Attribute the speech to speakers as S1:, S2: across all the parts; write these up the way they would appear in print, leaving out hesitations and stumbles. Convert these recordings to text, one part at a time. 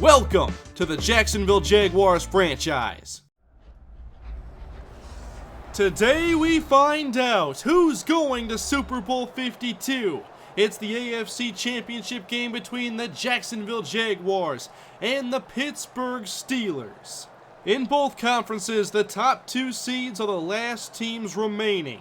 S1: Welcome to the Jacksonville Jaguars franchise. Today we find out who's going to Super Bowl 52. It's the AFC Championship game between the Jacksonville Jaguars and the Pittsburgh Steelers. In both conferences, the top two seeds are the last teams remaining.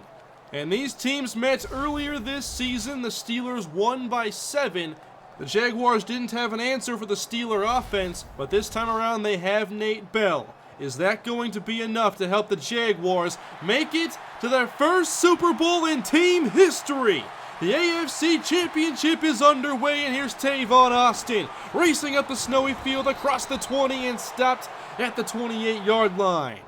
S1: And these teams met earlier this season. The Steelers won by 7. The Jaguars didn't have an answer for the Steeler offense, but this time around they have Nate Bell. Is that going to be enough to help the Jaguars make it to their first Super Bowl in team history? The AFC Championship is underway, and here's Tavon Austin racing up the snowy field across the 20 and stopped at the 28-yard line.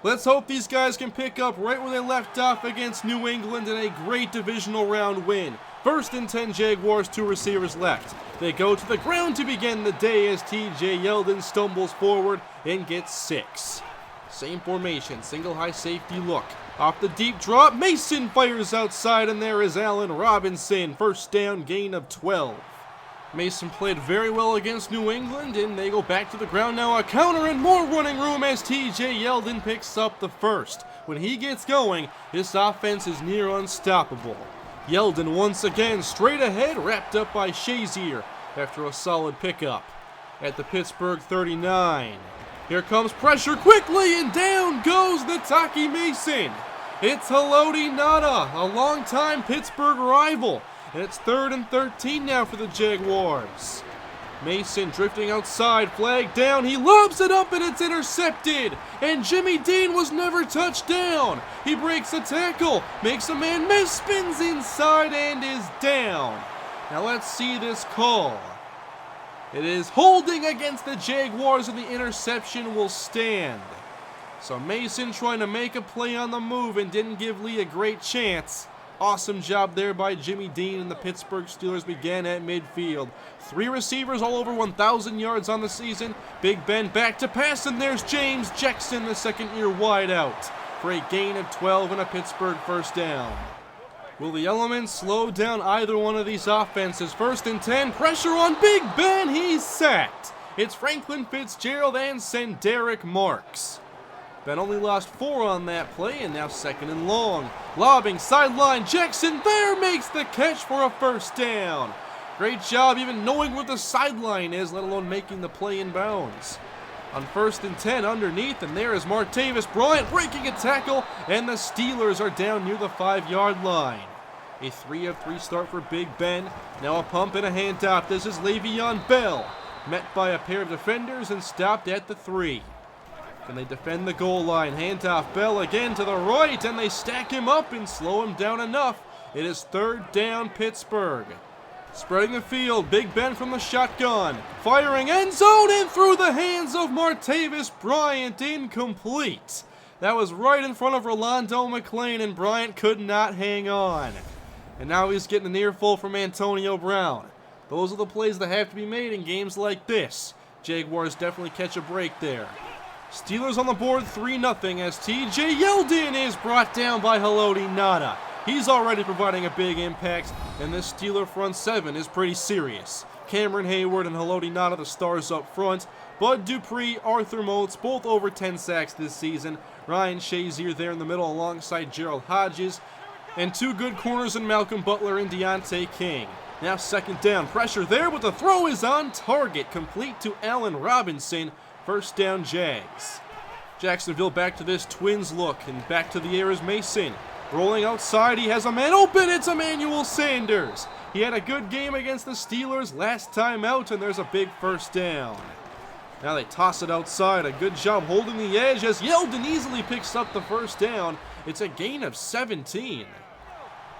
S1: Let's hope these guys can pick up right where they left off against New England in a great divisional round win. First and 10 Jaguars, 2 receivers left. They go to the ground to begin the day as TJ Yeldon stumbles forward and gets 6. Same formation, single high safety look. Off the deep drop, Mason fires outside, and there is Allen Robinson. First down, gain of 12. Mason played very well against New England, and they go back to the ground now. A counter and more running room as TJ Yeldon picks up the first. When he gets going, this offense is near unstoppable. Yeldon once again straight ahead, wrapped up by Shazier after a solid pickup at the Pittsburgh 39. Here comes pressure quickly, and down goes Nataki Mason. It's Haloti Ngata, a longtime Pittsburgh rival, and it's 3rd and 13 now for the Jaguars. Mason drifting outside, flag down, he lobs it up and it's intercepted, and Jimmy Dean was never touched down. He breaks a tackle, makes a man miss, spins inside and is down. Now let's see this call. It is holding against the Jaguars, and the interception will stand. So Mason trying to make a play on the move and didn't give Lee a great chance. Awesome job there by Jimmy Dean, and the Pittsburgh Steelers began at midfield. 3 receivers all over 1,000 yards on the season. Big Ben back to pass, and there's James Jackson, the second-year wideout, for a gain of 12 and a Pittsburgh first down. Will the elements slow down either one of these offenses? 1st and 10, pressure on Big Ben, he's sacked. It's Franklin Fitzgerald and Senderick Marks. Ben only lost 4 on that play, and now 2nd and long. Lobbing, sideline, Jackson there makes the catch for a first down. Great job even knowing where the sideline is, let alone making the play in bounds. On 1st and 10 underneath, and there is Martavis Bryant breaking a tackle, and the Steelers are down near the 5-yard line. A 3 of 3 start for Big Ben. Now a pump and a handoff. This is Le'Veon Bell, met by a pair of defenders and stopped at the 3. Can they defend the goal line? Handoff, Bell again to the right, and they stack him up and slow him down enough. It is 3rd down, Pittsburgh. Spreading the field, Big Ben from the shotgun. Firing end zone and through the hands of Martavis Bryant, incomplete. That was right in front of Rolando McClain, and Bryant could not hang on. And now he's getting an earful from Antonio Brown. Those are the plays that have to be made in games like this. Jaguars definitely catch a break there. Steelers on the board 3-0 as TJ Yeldon is brought down by Haloti Ngata. He's already providing a big impact, and this Steeler front 7 is pretty serious. Cameron Hayward and Haloti Ngata, the stars up front. Bud Dupree, Arthur Motes, both over 10 sacks this season. Ryan Shazier there in the middle alongside Gerald Hodges. And 2 good corners in Malcolm Butler and Deontay King. Now 2nd down, pressure there, but the throw is on target, complete to Allen Robinson. First down, Jags. Jacksonville back to this Twins look, and back to the air is Mason. Rolling outside, he has a man open, it's Emmanuel Sanders. He had a good game against the Steelers last time out, and there's a big first down. Now they toss it outside, a good job holding the edge as Yeldon easily picks up the first down. It's a gain of 17.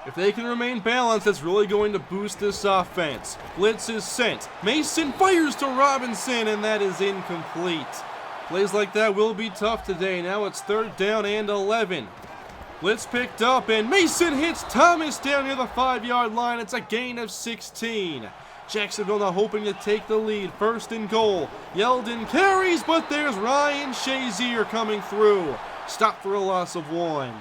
S1: If they can remain balanced, that's really going to boost this offense. Blitz is sent. Mason fires to Robinson, and that is incomplete. Plays like that will be tough today. Now it's 3rd down and 11. Blitz picked up, and Mason hits Thomas down near the 5-yard line. It's a gain of 16. Jacksonville now hoping to take the lead. 1st and goal. Yeldon carries, but there's Ryan Shazier coming through. Stop for a loss of 1.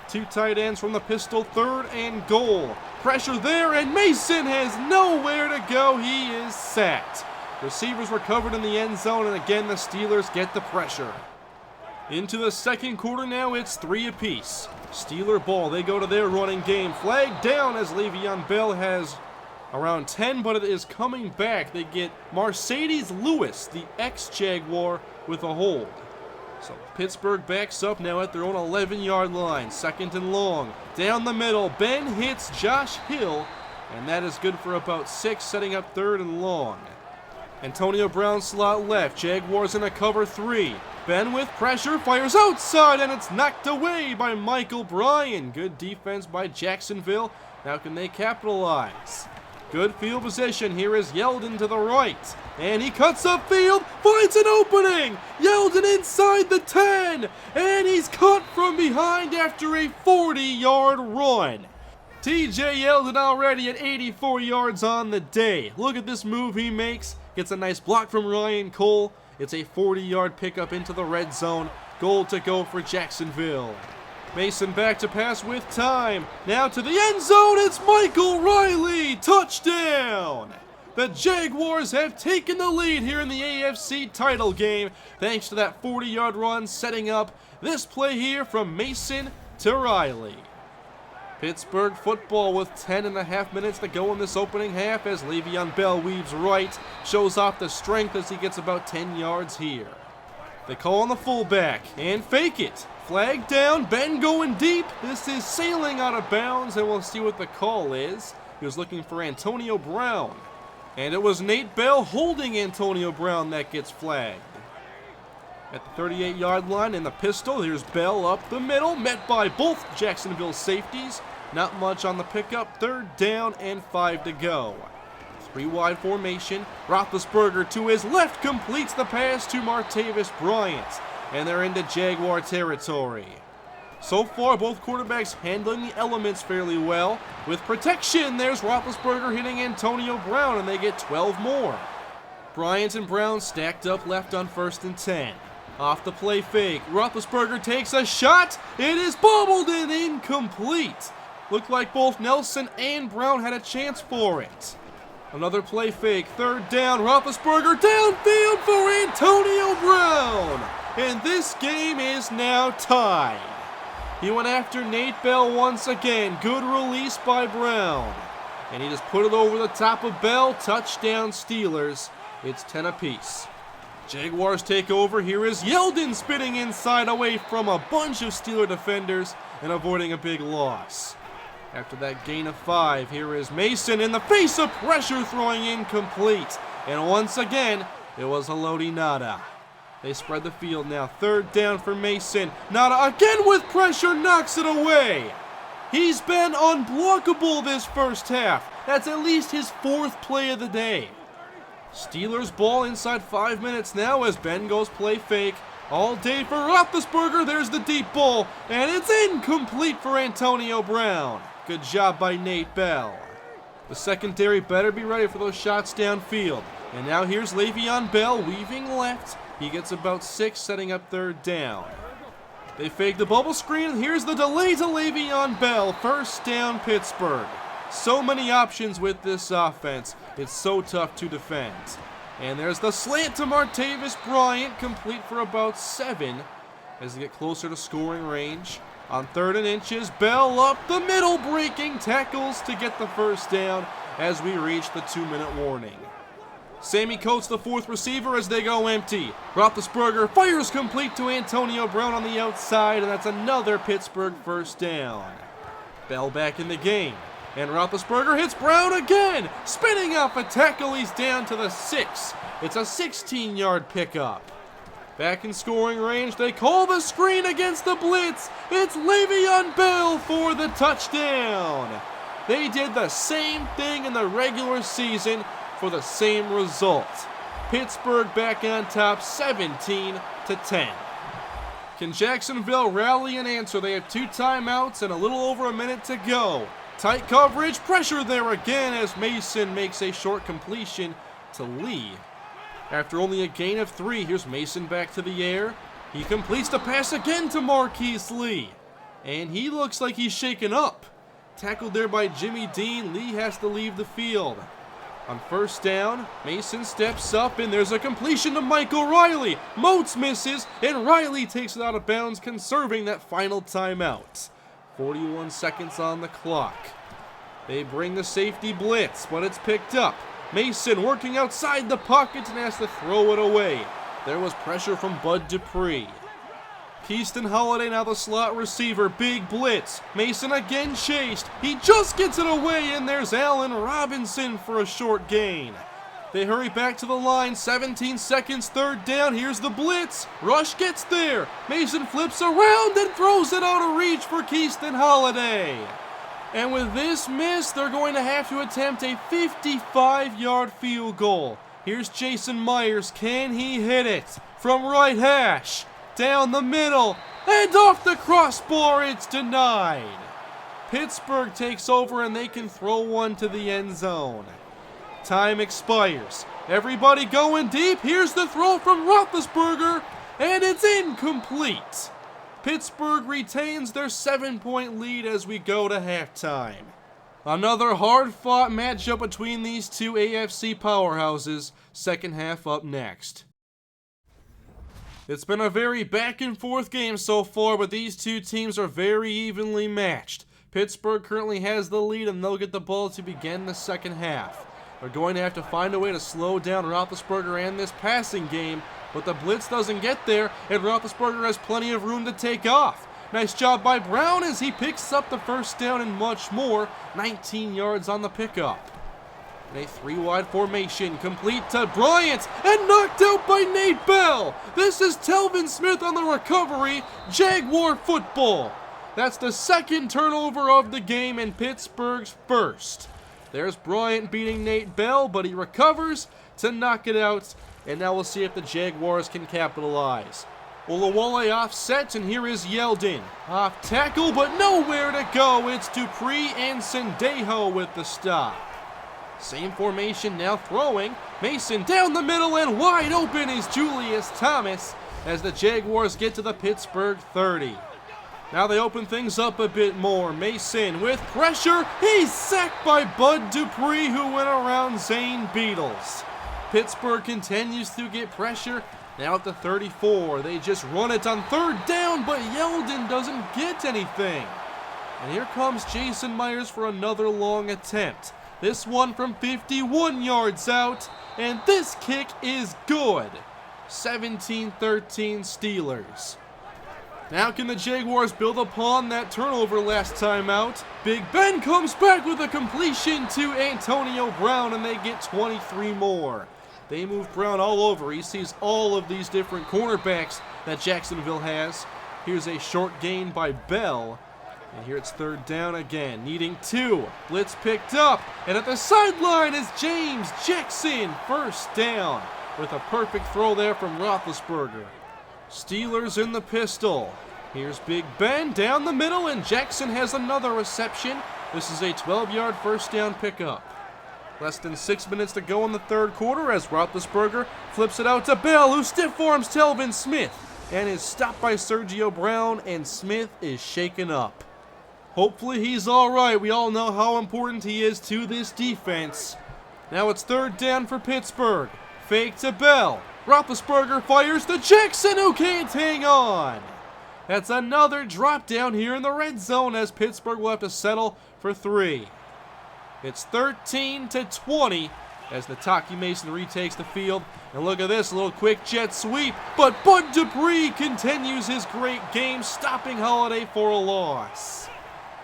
S1: 2 tight ends from the pistol, 3rd and goal. Pressure there, and Mason has nowhere to go. He is sacked. Receivers were covered in the end zone, and again the Steelers get the pressure. Into the second quarter now, it's 3 apiece. Steeler ball, they go to their running game. Flag down as Le'Veon Bell has around 10, but it is coming back. They get Mercedes Lewis, the ex-Jaguar, with a hold. So Pittsburgh backs up now at their own 11-yard line. 2nd and long. Down the middle, Ben hits Josh Hill, and that is good for about 6, setting up 3rd and long. Antonio Brown slot left. Jaguars in a cover 3. Ben with pressure, fires outside, and it's knocked away by Michael Bryan. Good defense by Jacksonville. Now can they capitalize? Good field position. Here is Yeldon to the right. And he cuts upfield, finds an opening. Yeldon inside the 10. And he's caught from behind after a 40-yard run. TJ Yeldon already at 84 yards on the day. Look at this move he makes. Gets a nice block from Ryan Cole. It's a 40-yard pickup into the red zone. Goal to go for Jacksonville. Mason back to pass with time. Now to the end zone. It's Michael Riley. Touchdown. The Jaguars have taken the lead here in the AFC title game thanks to that 40-yard run, setting up this play here from Mason to Riley. Pittsburgh football with 10.5 minutes to go in this opening half as Le'Veon Bell weaves right, shows off the strength as he gets about 10 yards here. They call on the fullback and fake it. Flag down, Ben going deep. This is sailing out of bounds, and we'll see what the call is. He was looking for Antonio Brown, and it was Nate Bell holding Antonio Brown that gets flagged. At the 38-yard line in the pistol, here's Bell up the middle, met by both Jacksonville safeties. Not much on the pickup. 3rd down and 5 to go. 3-wide formation. Roethlisberger to his left completes the pass to Martavis Bryant. And they're into Jaguar territory. So far, both quarterbacks handling the elements fairly well. With protection, there's Roethlisberger hitting Antonio Brown, and they get 12 more. Bryant and Brown stacked up left on 1st and 10. Off the play fake, Roethlisberger takes a shot. It is bobbled and incomplete. Looked like both Nelson and Brown had a chance for it. Another play fake, 3rd down, Roethlisberger downfield for Antonio Brown. And this game is now tied. He went after Nate Bell once again. Good release by Brown. And he just put it over the top of Bell. Touchdown Steelers. It's 10 apiece. Jaguars take over. Here is Yeldon spinning inside away from a bunch of Steeler defenders and avoiding a big loss. After that gain of 5, here is Mason in the face of pressure, throwing incomplete. And once again, it was Haloti Ngata. They spread the field now. 3rd down for Mason. Ngata again with pressure, knocks it away. He's been unblockable this first half. That's at least his 4th play of the day. Steelers ball inside 5 minutes now as Ben goes play fake. All day for Roethlisberger. There's the deep ball, and it's incomplete for Antonio Brown. Good job by Nate Bell. The secondary better be ready for those shots downfield. And now here's Le'Veon Bell weaving left. He gets about 6, setting up 3rd down. They fake the bubble screen, and here's the delay to Le'Veon Bell. 1st down Pittsburgh. So many options with this offense. It's so tough to defend. And there's the slant to Martavis Bryant, complete for about 7 as they get closer to scoring range. On 3rd and inches, Bell up the middle, breaking tackles to get the 1st down as we reach the 2-minute warning. Sammy Coates, the 4th receiver, as they go empty. Roethlisberger fires complete to Antonio Brown on the outside, and that's another Pittsburgh 1st down. Bell back in the game. And Roethlisberger hits Brown again. Spinning off a tackle, he's down to the 6. It's a 16-yard pickup. Back in scoring range, they call the screen against the blitz. It's Le'Veon Bell for the touchdown. They did the same thing in the regular season for the same result. Pittsburgh back on top 17-10. Can Jacksonville rally and answer? They have 2 timeouts and a little over a minute to go. Tight coverage, pressure there again as Mason makes a short completion to Lee. After only a gain of 3, here's Mason back to the air. He completes the pass again to Marquise Lee. And he looks like he's shaken up. Tackled there by Jimmy Dean. Lee has to leave the field. On first down, Mason steps up and there's a completion to Michael Riley. Moats misses and Riley takes it out of bounds, conserving that final timeout. 41 seconds on the clock. They bring the safety blitz, but it's picked up. Mason working outside the pocket and has to throw it away. There was pressure from Bud Dupree. Keyston Holiday now the slot receiver, big blitz. Mason again chased. He just gets it away and there's Allen Robinson for a short gain. They hurry back to the line, 17 seconds, third down, here's the blitz. Rush gets there. Mason flips around and throws it out of reach for Keyston Holiday. And with this miss, they're going to have to attempt a 55-yard field goal. Here's Jason Myers, can he hit it? From right hash. Down the middle, and off the crossbar, it's denied. Pittsburgh takes over and they can throw one to the end zone. Time expires. Everybody going deep. Here's the throw from Roethlisberger, and it's incomplete. Pittsburgh retains their 7-point lead as we go to halftime. Another hard-fought matchup between these two AFC powerhouses. Second half up next. It's been a very back-and-forth game so far, but these two teams are very evenly matched. Pittsburgh currently has the lead, and they'll get the ball to begin the second half. They're going to have to find a way to slow down Roethlisberger and this passing game, but the blitz doesn't get there, and Roethlisberger has plenty of room to take off. Nice job by Brown as he picks up the first down and much more, 19 yards on the pickup. A 3-wide formation, complete to Bryant, and knocked out by Nate Bell. This is Telvin Smith on the recovery. Jaguar football. That's the second turnover of the game and Pittsburgh's first. There's Bryant beating Nate Bell, but he recovers to knock it out, and now we'll see if the Jaguars can capitalize. Olawale offsets, and here is Yeldon. Off tackle, but nowhere to go. It's Dupree and Sendejo with the stop. Same formation now throwing. Mason down the middle and wide open is Julius Thomas as the Jaguars get to the Pittsburgh 30. Now they open things up a bit more. Mason with pressure. He's sacked by Bud Dupree who went around Zane Beatles. Pittsburgh continues to get pressure. Now at the 34. They just run it on third down, but Yeldon doesn't get anything. And here comes Jason Myers for another long attempt. This one from 51 yards out, and this kick is good. 17-13 Steelers. Now can the Jaguars build upon that turnover last time out? Big Ben comes back with a completion to Antonio Brown, and they get 23 more. They move Brown all over. He sees all of these different cornerbacks that Jacksonville has. Here's a short gain by Bell. And here it's third down again, needing 2. Blitz picked up, and at the sideline is James Jackson. First down with a perfect throw there from Roethlisberger. Steelers in the pistol. Here's Big Ben down the middle, and Jackson has another reception. This is a 12-yard first down pickup. Less than 6 minutes to go in the third quarter as Roethlisberger flips it out to Bell, who stiff arms Telvin Smith and is stopped by Sergio Brown, and Smith is shaken up. Hopefully he's all right. We all know how important he is to this defense. Now it's third down for Pittsburgh. Fake to Bell. Roethlisberger fires to Jackson, who can't hang on. That's another drop down here in the red zone as Pittsburgh will have to settle for 3. It's 13-20 as Nataki Mason retakes the field. And look at this, a little quick jet sweep. But Bud Dupree continues his great game, stopping Holiday for a loss.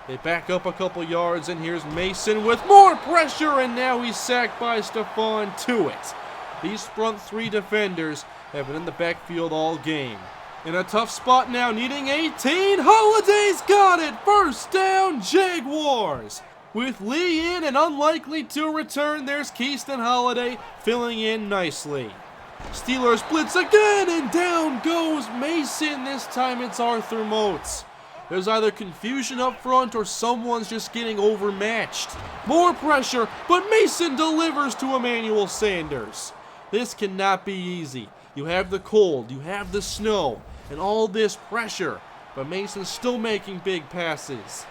S1: They back up a couple yards, and here's Mason with more pressure, and now he's sacked by Stephon Tuitt. These front 3 defenders have been in the backfield all game. In a tough spot now, needing 18. Holiday's got it. First down, Jaguars. With Lee in and unlikely to return, there's Keyston Holiday filling in nicely. Steelers blitz again, and down goes Mason. This time it's Arthur Moats. There's either confusion up front or someone's just getting overmatched. More pressure, but Mason delivers to Emmanuel Sanders. This cannot be easy. You have the cold, you have the snow, and all this pressure, but Mason's still making big passes.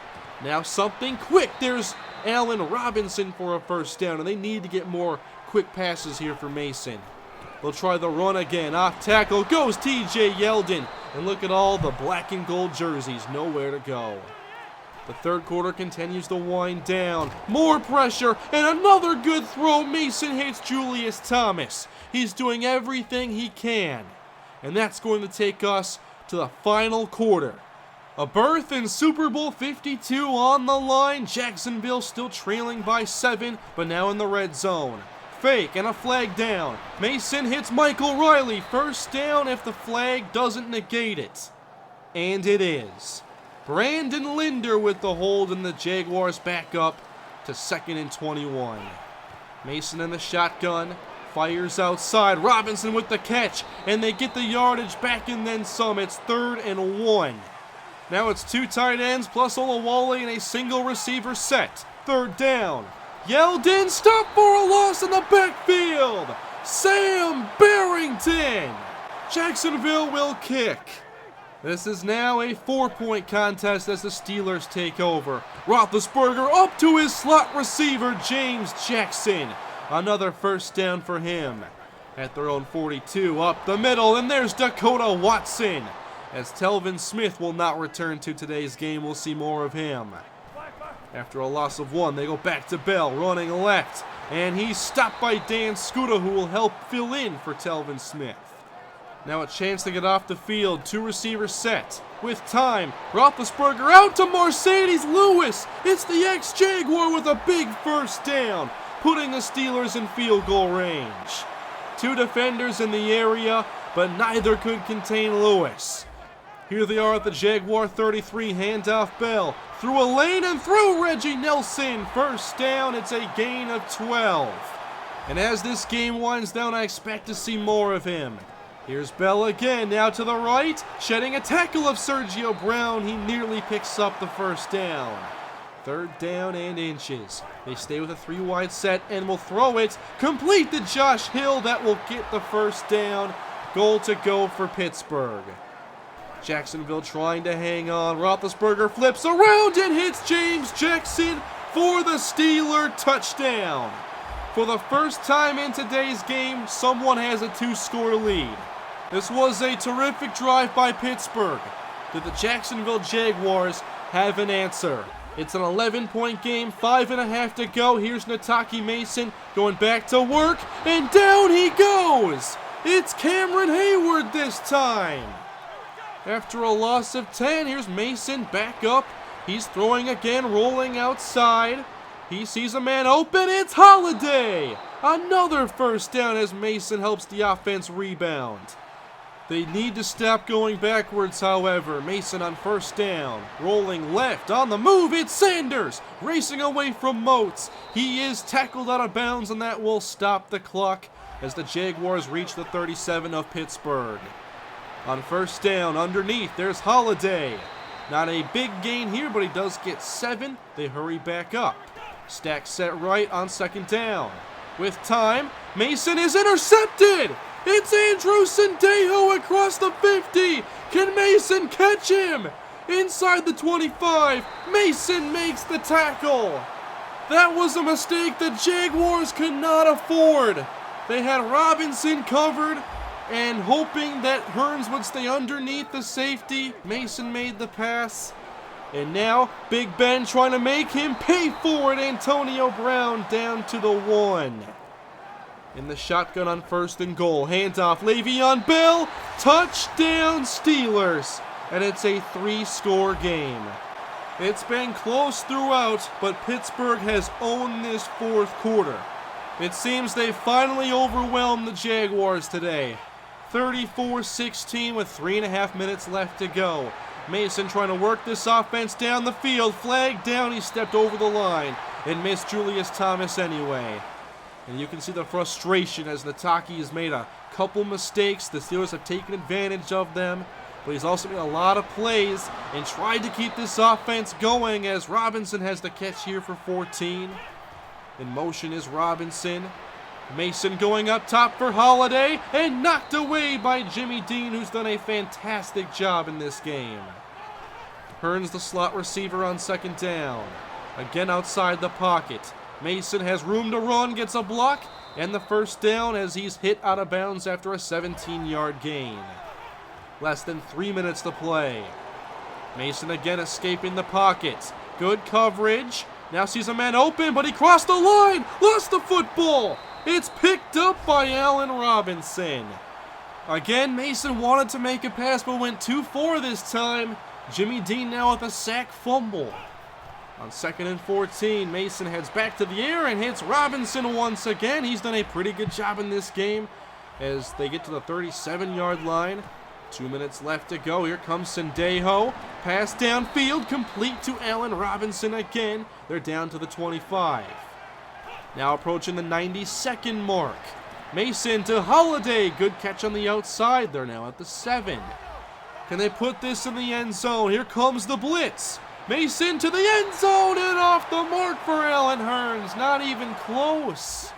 S1: Now something quick. There's Allen Robinson for a first down, and they need to get more quick passes here for Mason. They'll try the run again. Off tackle goes TJ Yeldon. And look at all the black and gold jerseys. Nowhere to go. The third quarter continues to wind down. More pressure and another good throw. Mason hits Julius Thomas. He's doing everything he can. And that's going to take us to the final quarter. A berth in Super Bowl 52 on the line. Jacksonville still trailing by 7, but now in the red zone. Fake and a flag down. Mason hits Michael Riley. First down if the flag doesn't negate it. And it is. Brandon Linder with the hold, and the Jaguars back up to 2nd and 21. Mason in the shotgun. Fires outside. Robinson with the catch. And they get the yardage back and then some. It's 3rd and 1. Now it's 2 tight ends plus Olawale and a single receiver set. 3rd down. Yeldon stopped for a loss in the backfield. Sam Barrington. Jacksonville will kick. This is now a 4-point contest as the Steelers take over. Roethlisberger up to his slot receiver, James Jackson. Another first down for him. At their own 42, up the middle, and there's Dakota Watson. As Telvin Smith will not return to today's game, we'll see more of him. After a loss of 1, they go back to Bell, running left. And he's stopped by Dan Skuta, who will help fill in for Telvin Smith. Now a chance to get off the field. 2 receivers set. With time, Roethlisberger out to Mercedes Lewis. It's the ex-Jaguar with a big first down, putting the Steelers in field goal range. 2 defenders in the area, but neither could contain Lewis. Here they are at the Jaguar 33, handoff Bell. Through a lane and through Reggie Nelson. First down, it's a gain of 12. And as this game winds down, I expect to see more of him. Here's Bell again, now to the right, shedding a tackle of Sergio Brown. He nearly picks up the first down. 3rd down and inches. They stay with a 3-wide set and will throw it. Complete to Josh Hill. That will get the first down. Goal to go for Pittsburgh. Jacksonville trying to hang on. Roethlisberger flips around and hits James Jackson for the Steeler touchdown. For the first time in today's game, someone has a 2-score lead. This was a terrific drive by Pittsburgh. Did the Jacksonville Jaguars have an answer? It's an 11-point game, 5.5 to go. Here's Nataki Mason going back to work, and down he goes. It's Cameron Hayward this time. After a loss of 10, here's Mason back up. He's throwing again, rolling outside. He sees a man open. It's Holiday. Another first down as Mason helps the offense rebound. They need to stop going backwards, however. Mason on first down. Rolling left. On the move, it's Sanders. Racing away from Moats. He is tackled out of bounds, and that will stop the clock as the Jaguars reach the 37 of Pittsburgh. On first down, underneath, there's Holiday. Not a big gain here, but he does get 7. They hurry back up. Stack set right on 2nd down. With time, Mason is intercepted. It's Andrew Sendejo across the 50. Can Mason catch him? Inside the 25, Mason makes the tackle. That was a mistake the Jaguars could not afford. They had Robinson covered, and hoping that Hearns would stay underneath the safety, Mason made the pass. And now, Big Ben trying to make him pay for it. Antonio Brown down to the 1. In the shotgun on 1st and goal. Handoff, Le'Veon Bell. Touchdown Steelers. And it's a 3-score game. It's been close throughout, but Pittsburgh has owned this 4th quarter. It seems they finally overwhelmed the Jaguars today. 34-16 with 3.5 minutes left to go. Mason trying to work this offense down the field. Flag down, he stepped over the line and missed Julius Thomas anyway. And you can see the frustration as Nataki has made a couple mistakes. The Steelers have taken advantage of them, but he's also made a lot of plays and tried to keep this offense going as Robinson has the catch here for 14. In motion is Robinson. Mason going up top for Holiday and knocked away by Jimmy Dean, who's done a fantastic job in this game. Hurns the slot receiver on second down. Again outside the pocket. Mason has room to run, gets a block, and the first down as he's hit out of bounds after a 17-yard gain. Less than 3 minutes to play. Mason again escaping the pocket. Good coverage. Now sees a man open, but he crossed the line. Lost the football. It's picked up by Allen Robinson. Again, Mason wanted to make a pass, but went too far this time. Jimmy Dean now with a sack fumble. On 2nd and 14, Mason heads back to the air and hits Robinson once again. He's done a pretty good job in this game as they get to the 37-yard line. 2 minutes left to go. Here comes Sendejo. Pass downfield, complete to Allen Robinson again. They're down to the 25. Now approaching the 92nd mark. Mason to Holiday. Good catch on the outside. They're now at the 7. Can they put this in the end zone? Here comes the blitz. Mason to the end zone and off the mark for Allen Hurns. Not even close.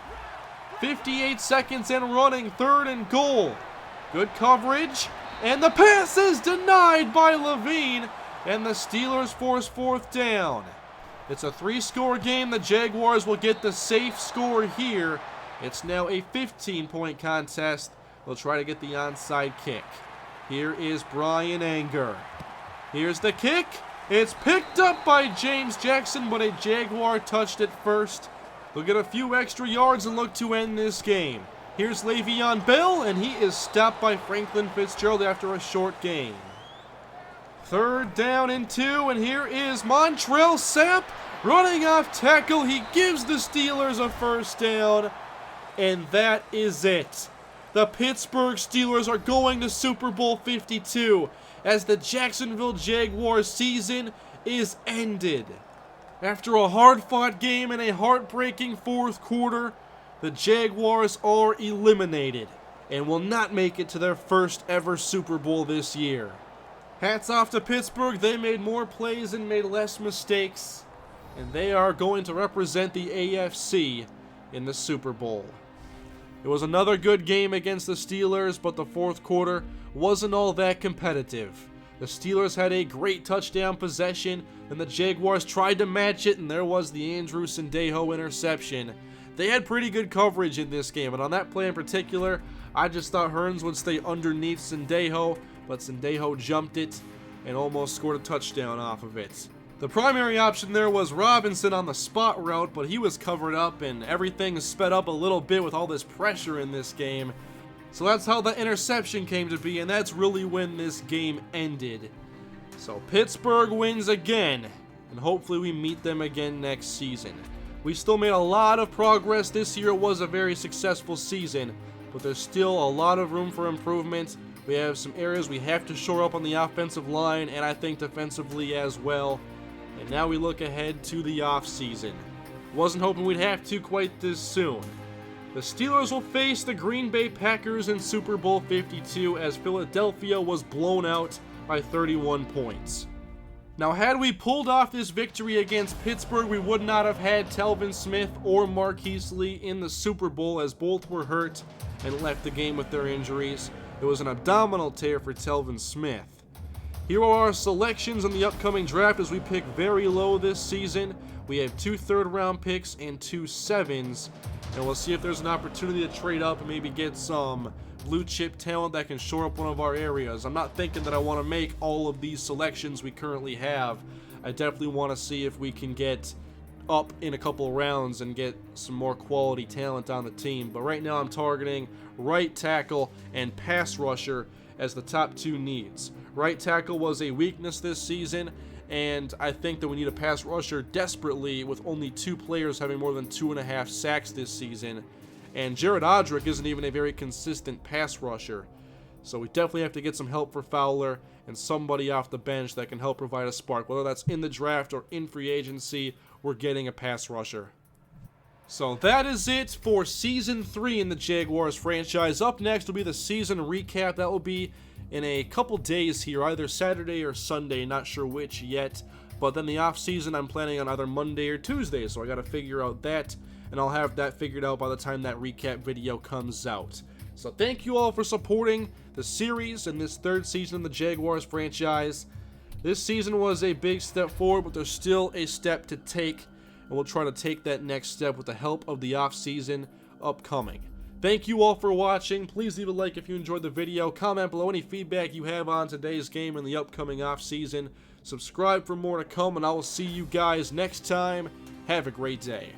S1: 58 seconds and running. 3rd and goal. Good coverage. And the pass is denied by Levine. And the Steelers force 4th down. It's a 3-score game. The Jaguars will get the safe score here. It's now a 15-point contest. They'll try to get the onside kick. Here is Brian Anger. Here's the kick. It's picked up by James Jackson, but a Jaguar touched it first. They'll get a few extra yards and look to end this game. Here's Le'Veon Bell, and he is stopped by Franklin Fitzgerald after a short gain. 3rd down and 2, and here is Montrell Sapp running off tackle. He gives the Steelers a first down, and that is it. The Pittsburgh Steelers are going to Super Bowl 52 as the Jacksonville Jaguars season is ended. After a hard-fought game and a heartbreaking 4th quarter, the Jaguars are eliminated and will not make it to their first ever Super Bowl this year. Hats off to Pittsburgh. They made more plays and made less mistakes, and they are going to represent the AFC in the Super Bowl. It was another good game against the Steelers, but the 4th quarter wasn't all that competitive. The Steelers had a great touchdown possession, and the Jaguars tried to match it, and there was the Andrew Sendejo interception. They had pretty good coverage in this game, and on that play in particular, I just thought Hurns would stay underneath Sendejo, but Sendejo jumped it and almost scored a touchdown off of it. The primary option there was Robinson on the spot route, but he was covered up and everything sped up a little bit with all this pressure in this game. So that's how the interception came to be, and that's really when this game ended. So Pittsburgh wins again, and hopefully we meet them again next season. We still made a lot of progress this year. It was a very successful season, but there's still a lot of room for improvement. We have some areas we have to shore up on the offensive line, and I think defensively as well. And now we look ahead to the offseason. Wasn't hoping we'd have to quite this soon. The Steelers will face the Green Bay Packers in Super Bowl 52 as Philadelphia was blown out by 31 points. Now, had we pulled off this victory against Pittsburgh, we would not have had Telvin Smith or Marquise Lee in the Super Bowl as both were hurt and left the game with their injuries. It was an abdominal tear for Telvin Smith. Here are our selections in the upcoming draft as we pick very low this season. We have 2 third-round picks and 2 7s, and we'll see if there's an opportunity to trade up and maybe get some blue-chip talent that can shore up one of our areas. I'm not thinking that I want to make all of these selections we currently have. I definitely want to see if we can get up in a couple rounds and get some more quality talent on the team. But right now I'm targeting right tackle and pass rusher as the top 2 needs. Right tackle was a weakness this season, and I think that we need a pass rusher desperately with only 2 players having more than 2.5 sacks this season. And Jared Odrick isn't even a very consistent pass rusher. So we definitely have to get some help for Fowler and somebody off the bench that can help provide a spark. Whether that's in the draft or in free agency, we're getting a pass rusher. So that is it for Season 3 in the Jaguars franchise. Up next will be the season recap. That will be in a couple days here, either Saturday or Sunday, not sure which yet. But then the off season, I'm planning on either Monday or Tuesday, so I got to figure out that, and I'll have that figured out by the time that recap video comes out. So thank you all for supporting the series and this 3rd season of the Jaguars franchise. This season was a big step forward, but there's still a step to take, and we'll try to take that next step with the help of the offseason upcoming. Thank you all for watching. Please leave a like if you enjoyed the video. Comment below any feedback you have on today's game and the upcoming offseason. Subscribe for more to come, and I will see you guys next time. Have a great day.